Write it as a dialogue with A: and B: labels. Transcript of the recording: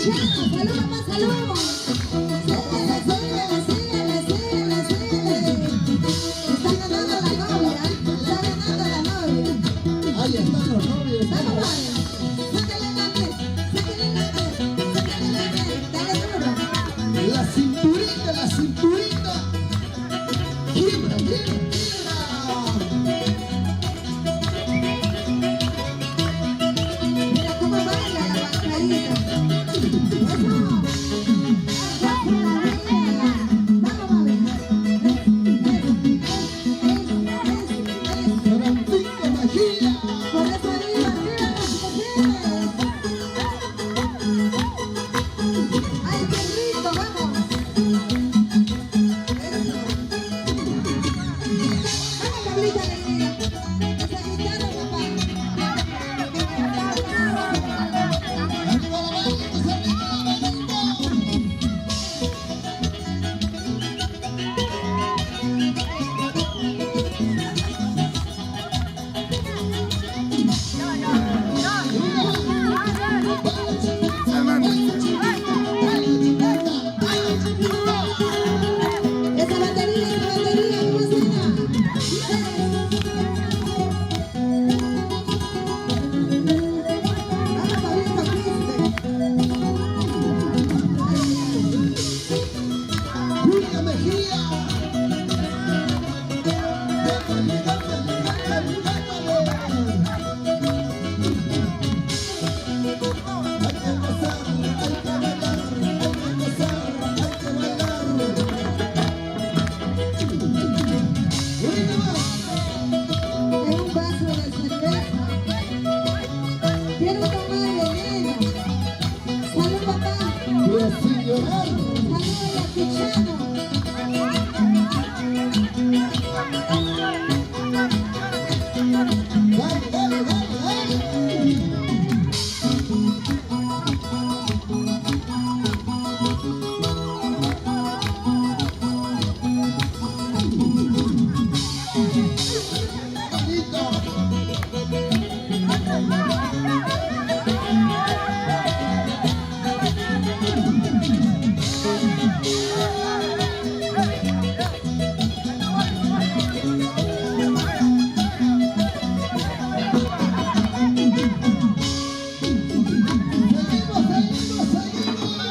A: Salud, mamá, salud. Síguele, síguele, síguele, síguele, síguele. Está ganando la novia, está ganando la novia.
B: Ahí están los novios.
A: Vamos, vale. Sácale la piel, sácale la piel, sácale la piel. Dale duro.
B: La cinturita, la cinturita. Quiebra, quiebra, quiebra.
A: Mira cómo baila la bailarina. Eso. Vamos, vale.
B: Francisco Mejía.
A: Por eso arriba, arriba las mujeres. Ay, qué rico, vamos. Eso. Vamos, Pablita Alegría. Esa guitarra, papá.
B: Arriba la banda, pues arriba la bandita.
A: Esa batería, ¿cómo suena? Vamos, Pablito,
B: Julia Mejía.
A: en un vaso de cerveza. Quiero tomar veneno. Salud, papá.
B: Pero sin llorar.
A: Salud, el afichado.